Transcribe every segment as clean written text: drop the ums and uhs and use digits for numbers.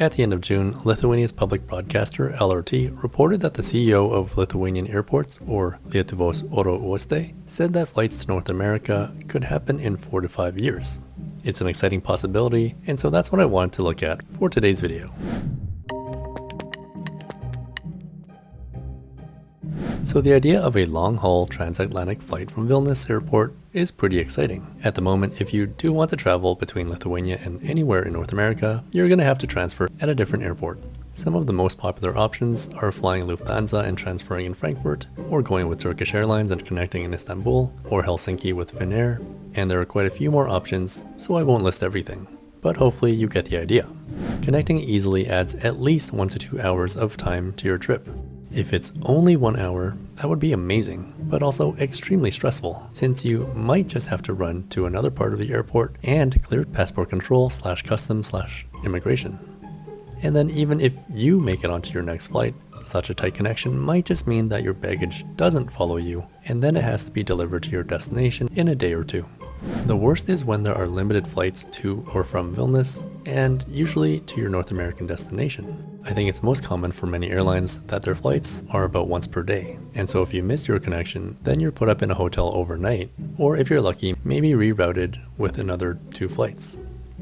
At the end of June, Lithuania's public broadcaster LRT reported that the CEO of Lithuanian airports, or Lietuvos oro uostai, said that flights to North America could happen in 4 to 5 years. It's an exciting possibility, and so that's what I wanted to look at for today's video. So the idea of a long-haul transatlantic flight from Vilnius airport is pretty exciting. At the moment, if you do want to travel between Lithuania and anywhere in North America, you're going to have to transfer at a different airport. Some of the most popular options are flying Lufthansa and transferring in Frankfurt, or going with Turkish Airlines and connecting in Istanbul, or Helsinki with Finnair, and there are quite a few more options, so I won't list everything. But hopefully you get the idea. Connecting easily adds at least 1 to 2 hours of time to your trip. If it's only 1 hour, that would be amazing, but also extremely stressful, since you might just have to run to another part of the airport and clear passport control / customs / immigration. And then even if you make it onto your next flight, such a tight connection might just mean that your baggage doesn't follow you, and then it has to be delivered to your destination in a day or two. The worst is when there are limited flights to or from Vilnius, and usually to your North American destination. I think it's most common for many airlines that their flights are about once per day, and so if you miss your connection, then you're put up in a hotel overnight, or if you're lucky, maybe rerouted with another 2 flights.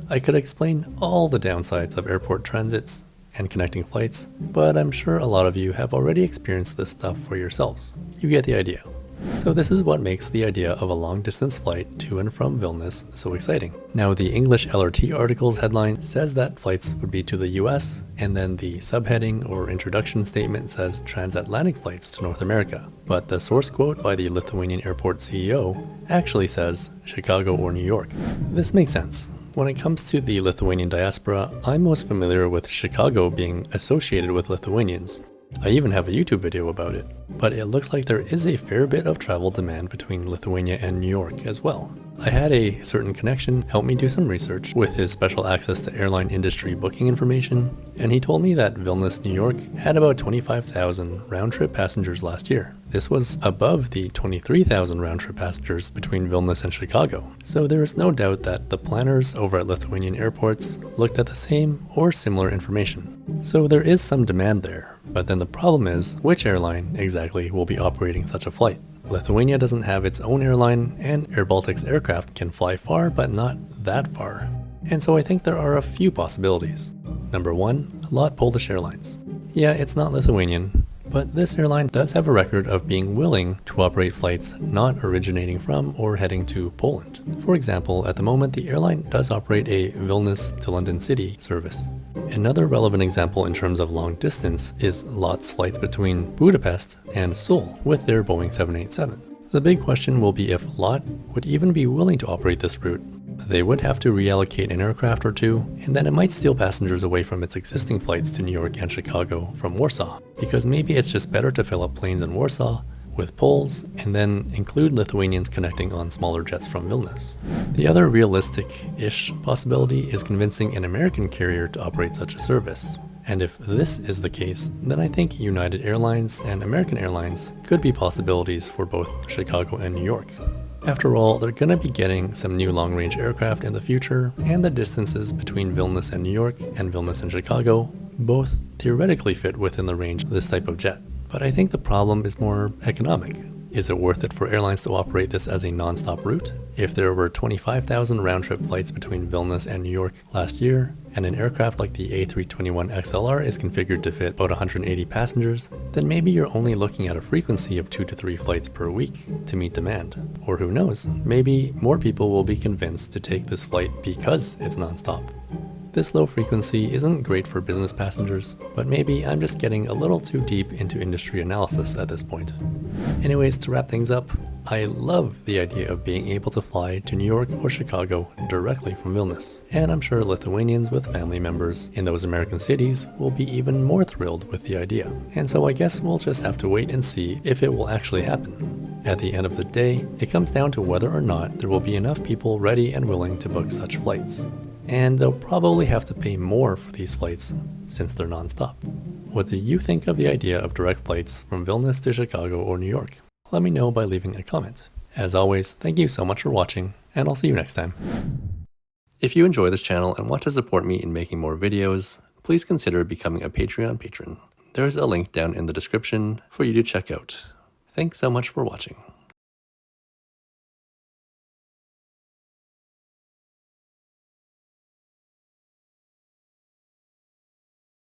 I could explain all the downsides of airport transits and connecting flights, but I'm sure a lot of you have already experienced this stuff for yourselves. You get the idea. So this is what makes the idea of a long-distance flight to and from Vilnius so exciting. Now, the English LRT article's headline says that flights would be to the US, and then the subheading or introduction statement says transatlantic flights to North America. But the source quote by the Lithuanian airport CEO actually says Chicago or New York. This makes sense. When it comes to the Lithuanian diaspora, I'm most familiar with Chicago being associated with Lithuanians. I even have a YouTube video about it, but it looks like there is a fair bit of travel demand between Lithuania and New York as well. I had a certain connection help me do some research with his special access to airline industry booking information, and he told me that Vilnius, New York had about 25,000 round-trip passengers last year. This was above the 23,000 round-trip passengers between Vilnius and Chicago, so there is no doubt that the planners over at Lithuanian airports looked at the same or similar information. So there is some demand there, but then the problem is which airline exactly will be operating such a flight. Lithuania doesn't have its own airline, and airBaltic's aircraft can fly far but not that far. And so I think there are a few possibilities. Number 1, LOT Polish Airlines. Yeah, it's not Lithuanian, but this airline does have a record of being willing to operate flights not originating from or heading to Poland. For example, at the moment the airline does operate a Vilnius to London City service. Another relevant example in terms of long distance is LOT's flights between Budapest and Seoul with their Boeing 787. The big question will be if LOT would even be willing to operate this route. They would have to reallocate an aircraft or two, and then it might steal passengers away from its existing flights to New York and Chicago from Warsaw, because maybe it's just better to fill up planes in Warsaw with Poles and then include Lithuanians connecting on smaller jets from Vilnius. The other realistic-ish possibility is convincing an American carrier to operate such a service. And if this is the case, then I think United Airlines and American Airlines could be possibilities for both Chicago and New York. After all, they're going to be getting some new long-range aircraft in the future, and the distances between Vilnius and New York and Vilnius and Chicago both theoretically fit within the range of this type of jet. But I think the problem is more economic. Is it worth it for airlines to operate this as a non-stop route? If there were 25,000 round-trip flights between Vilnius and New York last year, and an aircraft like the A321XLR is configured to fit about 180 passengers, then maybe you're only looking at a frequency of 2 to 3 flights per week to meet demand. Or who knows, maybe more people will be convinced to take this flight because it's non-stop. This low frequency isn't great for business passengers, but maybe I'm just getting a little too deep into industry analysis at this point. Anyways, to wrap things up, I love the idea of being able to fly to New York or Chicago directly from Vilnius, and I'm sure Lithuanians with family members in those American cities will be even more thrilled with the idea. And so I guess we'll just have to wait and see if it will actually happen. At the end of the day, it comes down to whether or not there will be enough people ready and willing to book such flights. And they'll probably have to pay more for these flights since they're non-stop. What do you think of the idea of direct flights from Vilnius to Chicago or New York? Let me know by leaving a comment. As always, thank you so much for watching, and I'll see you next time. If you enjoy this channel and want to support me in making more videos, please consider becoming a Patreon patron. There's a link down in the description for you to check out. Thanks so much for watching.